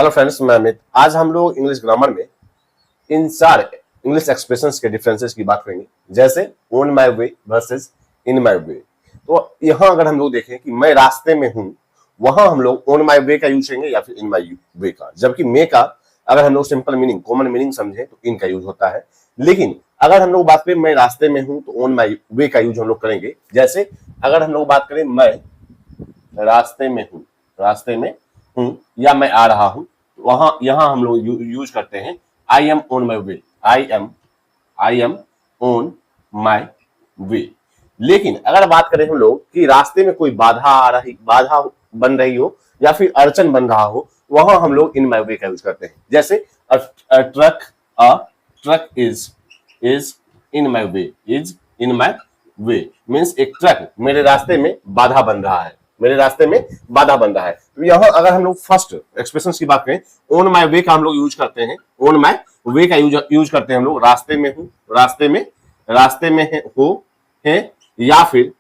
Hello friends, मैं अमित। आज हम लोग इंग्लिश ग्रामर में इन चार इंग्लिश एक्सप्रेशंस के डिफरेंसेस की बात करेंगे, जैसे on my way versus in my way. तो यहाँ अगर हम लोग देखें कि मैं रास्ते में हूं, वहां हम लोग ऑन माय वे का यूज करेंगे या फिर इन माय वे का। जबकि मे का अगर हम लोग सिंपल मीनिंग, कॉमन मीनिंग समझें तो इन का यूज होता है। लेकिन अगर हम लोग बात करें मैं रास्ते में हूं तो ऑन माय वे का यूज हम लोग करेंगे। जैसे अगर हम लोग बात करें मैं रास्ते में हूं या मैं आ रहा हूं, वहां यहां हम लोग यूज करते हैं I am on my way. I am on my way. लेकिन अगर बात करें हम लोग कि रास्ते में कोई बाधा बन रही हो या फिर अड़चन बन रहा हो, वहां हम लोग इन माई वे का यूज करते हैं। जैसे truck is in my way, is in my way means एक ट्रक मेरे रास्ते में बाधा बन रहा है, तो यहां अगर हम लोग फर्स्ट एक्सप्रेशन की बात करें, ऑन माई वे का हम लोग यूज करते हैं। ऑन माई वे का यूज करते हैं हम लोग रास्ते में हूं, रास्ते में है या फिर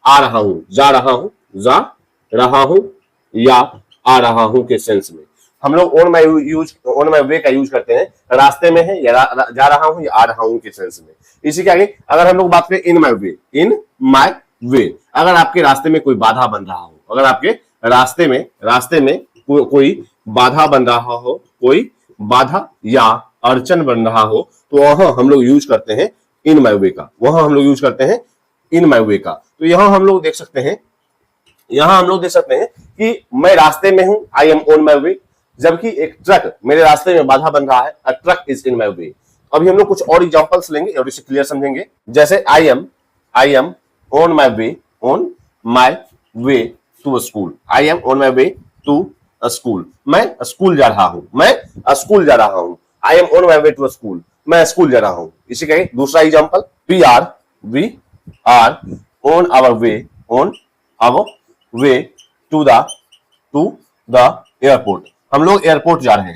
आ रहा हूं, जा रहा हूं या आ रहा हूं के सेंस में हम लोग ऑन माई वे का यूज करते हैं। रास्ते में है या जा रहा हूं या आ रहा हूं के सेंस में। इसी के आगे अगर हम लोग बात करें इन माई वे, अगर आपके रास्ते में कोई बाधा बन रहा हो, अगर आपके रास्ते में कोई बाधा बन रहा हो, कोई बाधा या अड़चन बन रहा हो, तो वहां हम लोग यूज करते हैं इन माई वे का। तो यहां हम लोग देख सकते हैं कि मैं रास्ते में हूं, आई एम ऑन माई वे, जबकि एक ट्रक मेरे रास्ते में बाधा बन रहा है, अ ट्रक इज इन माई वे। अभी हम लोग कुछ और एग्जांपल्स लेंगे और इसे क्लियर समझेंगे। जैसे I am on my way to school. I am on my way to school, मैं स्कूल जा रहा हूं। I am on my way to school, मैं स्कूल जा रहा हूं। इसी का दूसरा example, we are on our way to the airport. हम लोग एयरपोर्ट जा रहे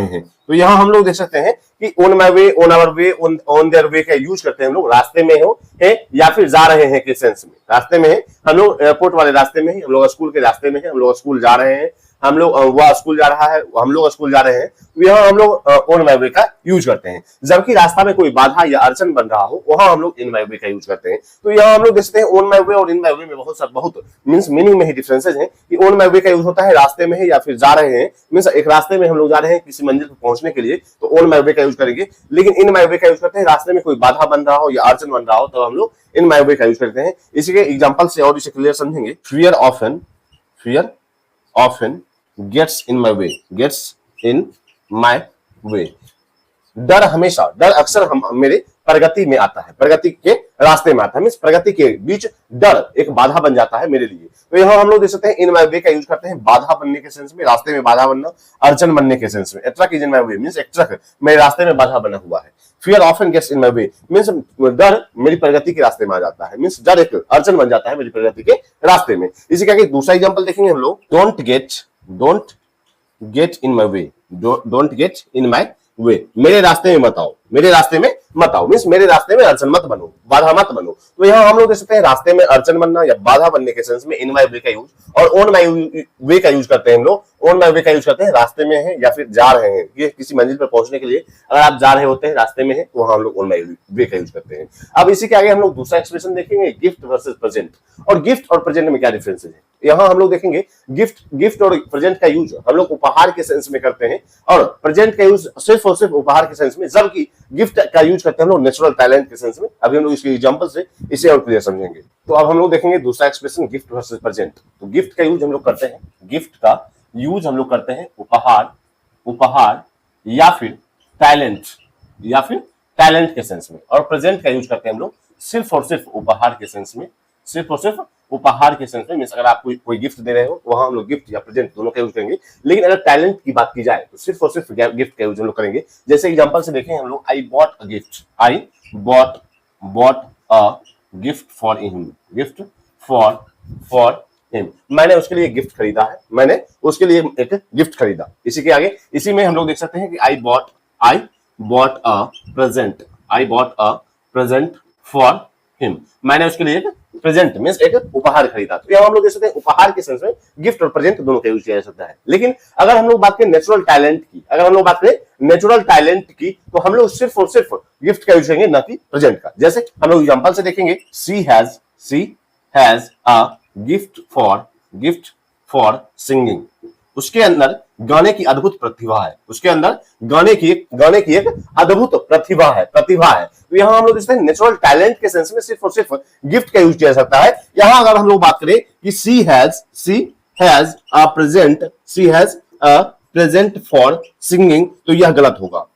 हैं। तो यहां हम लोग देख सकते हैं कि on my way, on our way, on their way का यूज करते हैं हम लोग रास्ते में है या फिर जा रहे हैं के सेंस में। रास्ते में है, हम लोग एयरपोर्ट वाले रास्ते में है, हम लोग स्कूल के रास्ते में है, हम लोग स्कूल जा रहे हैं, हम लोग वह स्कूल जा रहा है, हम लोग स्कूल जा रहे हैं। तो यहाँ हम लोग ऑन माई वे का यूज करते हैं। जबकि रास्ता में कोई बाधा या अड़चन बन रहा हो, वहां हम लोग इन माई वे का यूज करते हैं। तो यहाँ हम लोग देखते हैं ऑन माई वे और इन माई वे में बहुत मीन्स मीनिंग में ही डिफरेंसेज हैं कि ऑन माई वे का यूज होता है रास्ते में है या फिर जा रहे हैं, मीन्स एक रास्ते में हम लोग जा रहे हैं किसी मंजिल पर पहुंचने के लिए, तो ऑन माई वे का यूज करेंगे। लेकिन इन माई वे का यूज करते हैं रास्ते में कोई बाधा बन रहा हो या अड़चन बन रहा हो, तो हम लोग इन माई वे का यूज करते हैं। इसी के एग्जांपल से और इसे क्लियर समझेंगे। फियर ऑफन गेट्स इन माई वे। डर अक्सर मेरे प्रगति में आता है, प्रगति के रास्ते में आता है, मींस प्रगति के बीच डर एक बाधा बन जाता है मेरे लिए। तो यहाँ हम लोग देख सकते हैं इन माई वे का यूज करते हैं बाधा बनने के सेंस में, रास्ते में बाधा बनना, अड़चन बनने के सेंस में। Truck is in my way means एक ट्रक मेरे रास्ते में बाधा बना हुआ है। फियर ऑफन गेट्स इन माई वे मींस डर मेरी प्रगति के रास्ते में आ जाता है, मींस डर एक अड़चन बन जाता है मेरी प्रगति के रास्ते में। इसी का दूसरा एग्जाम्पल देखेंगे हम लोग, डोंट गेट इन माई वे, मेरे रास्ते में मत आओ मींस मेरे रास्ते में अड़चन मत बनो, बाधा मत बनो। तो यहाँ हम लोग देख सकते हैं रास्ते में अड़चन बनना या बाधा बनने के सेंस में इन माई वे का यूज, और ऑन माई वे का यूज करते हैं हम लोग। ऑन माई वे का यूज करते हैं रास्ते में है या फिर जा रहे हैं, ये किसी मंजिल पर पहुंचने के लिए अगर आप जा रहे होते हैं रास्ते में है, तो वहां हम लोग ऑन माई वे का यूज करते हैं। अब इसी के आगे हम लोग दूसरा एक्सप्रेशन देखेंगे, गिफ्ट वर्सेस प्रेजेंट। और गिफ्ट और प्रेजेंट में क्या डिफरेंस है, यहाँ हम लोग देखेंगे गिफ्ट और प्रेजेंट का यूज हम लोग उपहार के सेंस में करते हैं, और प्रेजेंट का यूज सिर्फ और सिर्फ उपहार के सेंस में, जबकि गिफ्ट का यूज करते हैं हम लोग नेचुरल टैलेंट के सेंस में। अभी हम लोग इसके एग्जांपल से इसे और क्लियर समझेंगे। तो अब हम लोग देखेंगे दूसरा एक्सप्रेशन, गिफ्ट वर्सेस प्रेजेंट। तो गिफ्ट का यूज हम लोग करते हैं उपहार या फिर टैलेंट के सेंस में, और प्रेजेंट का यूज करते हैं हम लोग सिर्फ और सिर्फ उपहार के सेंस में, मींस अगर आप कोई गिफ्ट दे रहे हो, वहां हम लोग गिफ्ट या प्रेजेंट दोनों का यूज करेंगे। लेकिन अगर टैलेंट की बात की जाए तो सिर्फ और सिर्फ गिफ्ट का यूज हम लोग करेंगे। जैसे एग्जांपल से देखें हम लोग, I bought a gift for him, मैंने उसके लिए गिफ्ट खरीदा है, मैंने उसके लिए एक गिफ्ट खरीदा। इसी के आगे इसी में हम लोग देख सकते हैं कि I bought a present for him, मैंने उसके लिए एक प्रेजेंट मींस एक उपहार खरीदा। तो यहाँ हम लोग देख सकते हैं उपहार के सेंस में गिफ्ट और प्रेजेंट दोनों का यूज किया जा सकता है। लेकिन अगर हम लोग बात करें नेचुरल टैलेंट की, अगर हम लोग बात करें नेचुरल टैलेंट की, तो हम लोग सिर्फ और सिर्फ गिफ्ट का यूज करेंगे, ना कि प्रेजेंट का। जैसे हम लोग एग्जांपल से देखेंगे, she has a gift for singing. उसके अंदर गाने की अद्भुत प्रतिभा है, उसके अंदर गाने की एक अद्भुत प्रतिभा है। तो यहाँ हम लोग देखते हैं नेचुरल टैलेंट के सेंस में सिर्फ और सिर्फ गिफ्ट का यूज किया जा सकता है। यहाँ अगर हम लोग बात करें कि she has a present for singing, तो यह गलत होगा,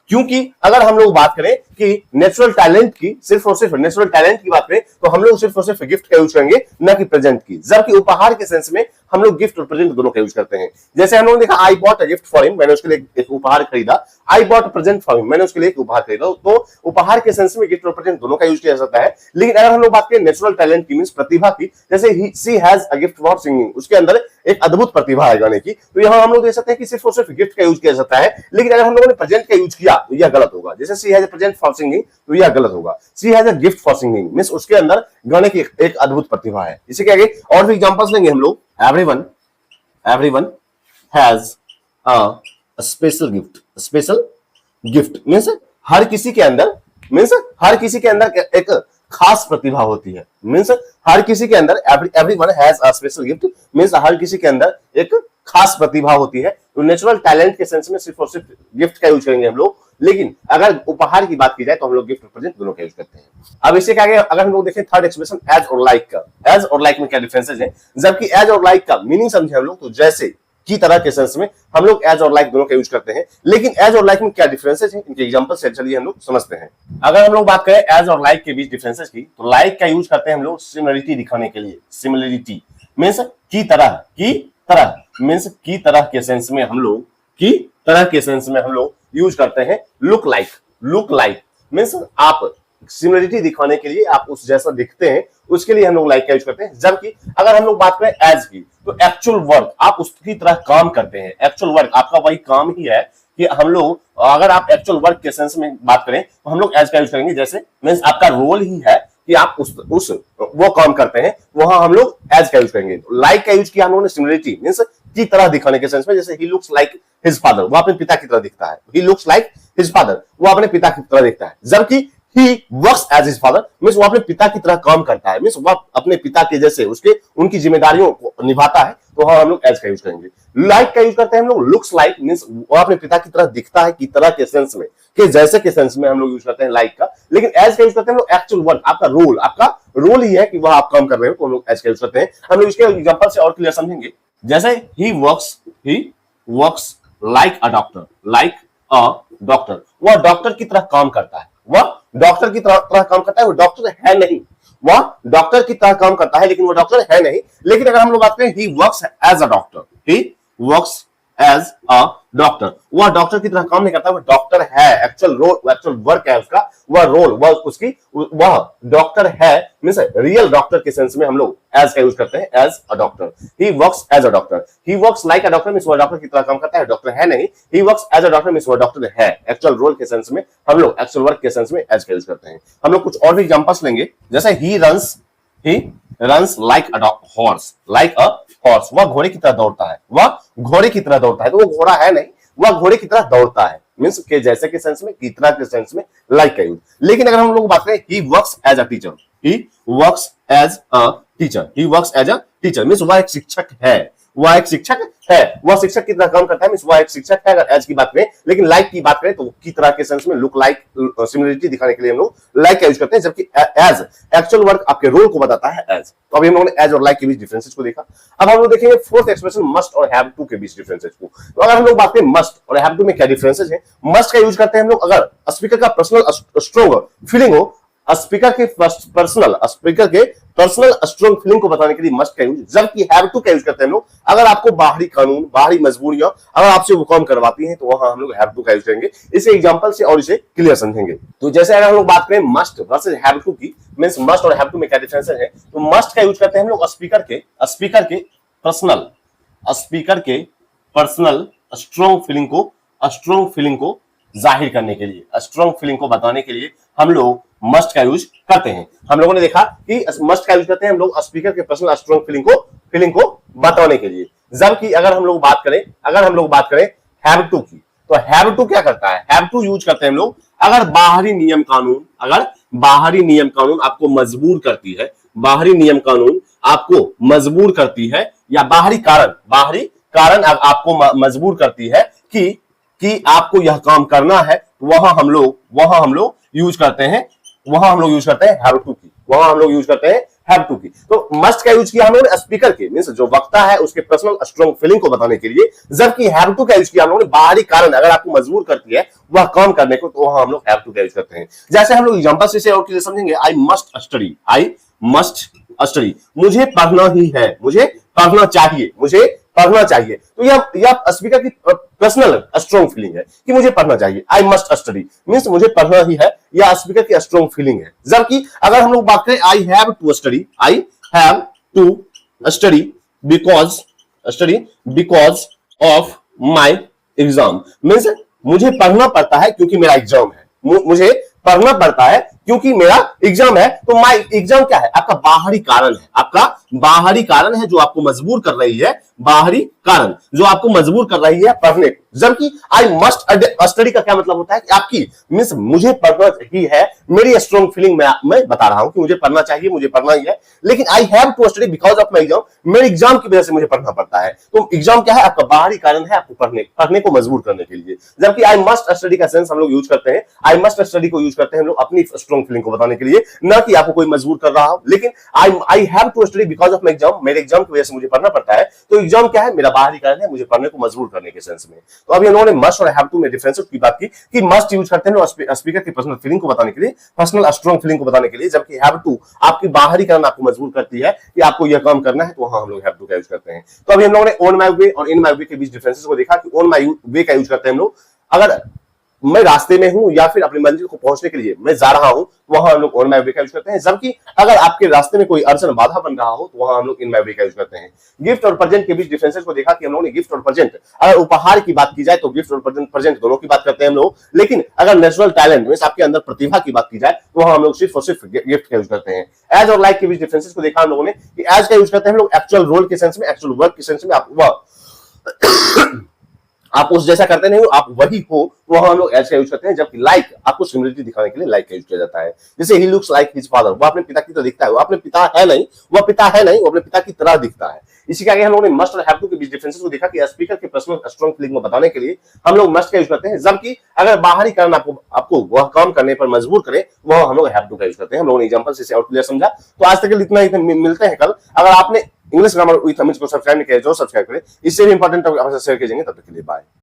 क्योंकि अगर हम लोग बात करें कि नेचुरल टैलेंट की, सिर्फ और सिर्फ नेचुरल टैलेंट की बात करें, तो हम लोग सिर्फ और सिर्फ गिफ्ट का यूज करेंगे, ना कि प्रेजेंट की। जबकि उपहार के सेंस में हम लोग गिफ्ट और प्रेजेंट दोनों का यूज करते हैं। जैसे हम लोगों ने देखा, I bought a gift for him, मैंने उसके लिए एक उपहार खरीदा। I bought a present for him, मैंने उसके लिए एक उपहार खरीदा। तो उपहार के सेंस में गिफ्ट और प्रेजेंट दोनों का यूज किया जा सकता है। लेकिन अगर हम लोग बात करें नेचुरल टैलेंट की, मींस प्रतिभा की, जैसे she has a gift for singing, उसके अंदर एक अद्भुत प्रतिभा है गाने की, तो यहाँ हम लोग देख सकते हैं कि सिर्फ और सिर्फ गिफ्ट का यूज किया जाता है। लेकिन अगर हम लोगों ने प्रेजेंट का यूज किया तो यह गलत होगा। जैसे she has a present for singing, तो यह गलत होगा। She has a gift for singing means उसके अंदर गाने की एक अद्भुत प्रतिभा है। इसी के आगे और भी एग्जांपल्स लेंगे हम लोग। Everyone has a special gift means हर किसी के अंदर एक खास प्रतिभा होती है। मींस हर किसी के अंदर, everyone has a special gift means हर किसी के अंदर एक खास प्रतिभा होती है। तो नेचुरल टैलेंट के सेंस में सिर्फ और सिर्फ गिफ्ट का यूज करेंगे हम लोग। लेकिन अगर उपहार की बात की जाए तो हम लोग गिफ्ट और प्रेजेंट दोनों का यूज करते हैं। अब इससे आगे अगर हम लोग देखें थर्ड एक्सप्रेशन एज और लाइक का, एज और लाइक में क्या डिफरेंसेस है, जबकि एज और लाइक का मीनिंग समझे हम लोग तो जैसे की तरह के सेंस में हम लोग एज और लाइक दोनों का यूज करते हैं। लेकिन एज और लाइक में क्या डिफरेंसेस हैं, इनके एग्जांपल से चलिए हम लोग समझते हैं। अगर हम लोग बात करें एज और लाइक के बीच डिफरेंसेस की, तो लाइक का यूज करते हैं हम लोग सिमिलरिटी दिखाने के लिए। सिमिलरिटी मींस की तरह मींस की तरह के सेंस में हम लोग यूज करते हैं लुक लाइक मींस आप सिमिलरिटी दिखाने के लिए, आप उस जैसा दिखते हैं उसके लिए हम लोग लाइक का यूज करते हैं। जबकि अगर हम लोग बात करें एज की, तो एक्चुअल वर्क आप उसकी तरह काम करते हैं। एक्चुअल वर्क आपका वही काम ही है कि हम लोग, अगर आप एक्चुअल वर्क के सेंस में बात करें तो हम लोग एज का यूज करेंगे। जैसे मींस आपका रोल ही है कि आप उस वो काम करते हैं, वहां हम लोग एज का यूज करेंगे। लाइक का यूज किया हम लोगों ने सिमिलरिटी मींस की तरह दिखाने के सेंस में। जैसे he looks like his father, वो अपने पिता की तरह दिखता है। He looks like his father, वो अपने पिता की तरह दिखता है। जबकि he works as his father means वो अपने पिता की तरह काम करता है, मींस वो अपने पिता के जैसे उनकी जिम्मेदारियों को निभाता है। तो हम लोग एज का यूज करेंगे। लाइक का यूज करते हैं हम लोग लुक्स लाइक मींस वो अपने पिता की तरह दिखता है, की तरह के सेंस में, के जैसे के सेंस में हम लोग यूज करते हैं लाइक का। लेकिन एज का यूज करते हैं हम लोग एक्चुअल वर्क, आपका रोल ही है कि वह आप काम कर रहे हो, तो हम लोग एज का यूज करते हैं। हम लोग इसके एग्जांपल से और क्लियर समझेंगे। जैसे ही वर्क्स लाइक अ डॉक्टर, वह डॉक्टर की तरह काम करता है। वह डॉक्टर की तरह काम करता है, वो डॉक्टर है नहीं। वह डॉक्टर की तरह काम करता है लेकिन वो डॉक्टर है नहीं। लेकिन अगर हम लोग बात करें he works as a doctor, वह डॉक्टर की तरह काम नहीं करता, वो डॉक्टर है। एक्चुअल वर्क है उसका, वह रोल, वह डॉक्टर है मींस रियल डॉक्टर के सेंस में हम लोग एज का यूज करते हैं, as a doctor. He works as a doctor, he works like a doctor means वह डॉक्टर की तरह काम करता है, डॉक्टर है नहीं। He works as a doctor means वह डॉक्टर है। एक्चुअल रोल के सेंस में हम लोग एक्चुअल वर्क के सेंस में एज का यूज करते हैं। हम लोग कुछ और भी एग्जांपल्स लेंगे। जैसे he runs like a horse, वह घोड़े की तरह दौड़ता है। तो वो घोड़ा है नहीं, वह घोड़े की तरह दौड़ता है मींस के जैसे के सेंस में, की तरह के सेंस में लाइक का यूज। लेकिन अगर हम लोग बात करें he works as a teacher means वह एक शिक्षक है। वह शिक्षक की तरह काम करता है मींस वह एक शिक्षक है, अगर एज की बात करें। लेकिन लाइक की बात करें तो की तरह के सेंस में, लुक लाइक, सिमिलरिटी दिखाने के लिए हम लोग लाइक का यूज करते हैं। जबकि एज एक्चुअल वर्क आपके रोल को बताता है एज। तो अभी हम लोगों ने एज और लाइक के बीच डिफरेंसेस को देखा। अब हम लोग देखेंगे फोर्थ एक्सप्रेशन मस्ट और हैव टू के बीच डिफरेंसेस को। तो अगर हम लोग बात करें मस्ट और हैव टू में क्या डिफरेंसेस है, मस्ट का यूज करते हैं हम लोग अगर स्पीकर का पर्सनल स्ट्रॉन्ग फीलिंग हो, स्पीकर के पर्सनल स्ट्रॉन्ग फीलिंग को बताने के लिए मस्ट का यूज। जबकि हैव टू का यूज करते हैं हम लोग अगर आपको बाहरी कानून, बाहरी मजबूरियां अगर आपसे वो काम करवाती हैं, तो वहां हम लोग हैव टू का यूज करेंगे। इसे एग्जांपल से और इसे क्लियर समझेंगे। तो जैसे अगर हम लोग बात करें मस्ट वर्सेस हैव टू की, मींस मस्ट और हैव टू में क्या डिफरेंस है, तो मस्ट का यूज करते हैं हम लोग स्पीकर के पर्सनल स्ट्रॉन्ग फीलिंग को जाहिर करने के लिए, स्ट्रॉन्ग फीलिंग को बताने के लिए हम लोग मस्ट का यूज करते हैं। हम लोगों ने देखा कि मस्ट का यूज करते हैं हम लोग स्पीकर के पर्सनल स्ट्रांग फीलिंग को बताने के लिए। जबकि अगर हम लोग बात करें हैव टू की, तो हैव टू क्या करता है, हैव टू यूज करते हैं हम लोग अगर बाहरी नियम कानून आपको मजबूर करती है, बाहरी नियम कानून आपको मजबूर करती है, या बाहरी कारण आपको मजबूर करती है कि आपको यह काम करना है, वहां हम लोग यूज करते हैं हैव टू की, हैव टू की। तो मस्ट का यूज किया हम लोगों ने स्पीकर के मींस जो वक्ता है उसके पर्सनल स्ट्रांग फीलिंग को बताने के लिए, जबकि हैव टू का यूज किया हम लोगों ने बाहरी कारण अगर आपको मजबूर करती है वह काम करने को, तो वहां हम लोग हैव टू का यूज करते हैं। जैसे हम लोग एग्जांपल से और क्लियर समझेंगे, आई मस्ट स्टडी, मुझे पढ़ना ही है, मुझे पढ़ना चाहिए। तो यह स्पीकर की पर्सनल स्ट्रांग फीलिंग है कि मुझे पढ़ना चाहिए। आई मस्ट स्टडी मींस मुझे पढ़ना ही है, यह स्पीकर की स्ट्रांग फीलिंग है। जबकि अगर हम लोग बात करें I have to study because of my exam means मुझे पढ़ना पड़ता है क्योंकि मेरा एग्जाम है, मुझे पढ़ना पड़ता है क्योंकि मेरा एग्जाम है। तो माई एग्जाम क्या है, आपका बाहरी कारण है जो आपको मजबूर कर रही है, पढ़ने को। जबकि आई मस्ट स्टडी का क्या मतलब होता है कि आपकी मींस मुझे पढ़ना ही है, मेरी स्ट्रांग फीलिंग मैं बता रहा हूं कि मुझे पढ़ना चाहिए, मुझे पढ़ना ही है। लेकिन I have to study because of my exam, मेरे एग्जाम की वजह से मुझे पढ़ना पड़ता है। तो एग्जाम क्या है, आपका बाहरी कारण है आपको पढ़ने को मजबूर करने के लिए। जबकि आई मस्ट स्टडी का सेंस हम लोग यूज करते हैं, आई मस्ट स्टडी को यूज करते हैं हम लोग अपनी स्ट्रांग फीलिंग को बताने के लिए, ना कि आपको कोई मजबूर कर रहा हो। लेकिन I have to study because of my exam, मेरे एग्जाम की वजह से मुझे पढ़ना पड़ता है। तो एग्जाम क्या है, मेरा बाहरी कारण है, मुझे पढ़ने को मजबूर करने के सेंस में। तो अभी उन्होंने मस्ट और हैव टू में डिफरेंस की बात की कि मस्ट यूज करते हैं स्पीकर की पर्सनल फीलिंग को बताने के लिए, पर्सनल स्ट्रांग फीलिंग को बताने के लिए। जबकि हैव टू आपकी बाहरी कारण आपको मजबूर करती है कि आपको यह काम करना है, तो वहां हम लोग हैव टू का यूज करते हैं। तो अभी हम लोगों ने ऑन माई वे और इन माई वे के बीच डिफरेंसेस को देखा कि ऑन माई वे का यूज करते हैं हम लोग अगर मैं रास्ते में हूं या फिर अपनी मंजिल को पहुंचने के लिए मैं जा रहा हूं, तो वहां हम लोग ऑन माई वे का यूज करते हैं। जबकि अगर आपके रास्ते में कोई अड़चन बाधा बन रहा हो, तो वहां हम लोग इन माई वे का यूज करते हैं। गिफ्ट और प्रेजेंट के बीच डिफरेंसेस को देखा कि हम लोगों ने गिफ्ट और प्रेजेंट, अगर उपहार की बात की जाए तो गिफ्ट और प्रेजेंट दोनों की बात करते हैं हम लोग। लेकिन अगर नेचुरल टैलेंट मींस आपके अंदर प्रतिभा की बात की जाए, तो वहां हम लोग सिर्फ और सिर्फ गिफ्ट का यूज करते हैं। एज और लाइक के बीच डिफरेंसेस को देखा हम लोगों ने कि एज का यूज करते हैं हम लोग एक्चुअल रोल के सेंस में, एक्चुअल वर्क के सेंस में। आप उस जैसा करते नहीं हो, आप वही हो, वहां हम लोग एज का यूज करते हैं। जबकि लाइक आपको सिमिलरिटी दिखाने के लिए लाइक का यूज किया जाता है। जैसे he looks like his father, वो अपने पिता की तरह दिखता है, वो अपने पिता है नहीं, वो अपने पिता की तरह दिखता है। इसी के आगे हम लोगों ने मस्ट और हैव टू के बीच डिफरेंसेस को देखा कि स्पीकर के पर्सनल स्ट्रांग फीलिंग को बताने के लिए हम लोग मस्ट का यूज करते हैं। जबकि अगर बाहरी कारण आपको वह काम करने पर मजबूर करे, वह हम लोग हैव टू का यूज करते हैं। हम लोगों ने एग्जांपल से और क्लियर समझा। तो आज तक इतना ही, मिलते हैं कल। अगर आपने इंग्लिश ग्रामर विद अमित को सब्सक्राइब नहीं किया, जो सब्सक्राइब करें। इससे भी इंपॉर्टेंट टॉपिक आपसे शेयर कीजिएंगे। तब तक के लिए बाय।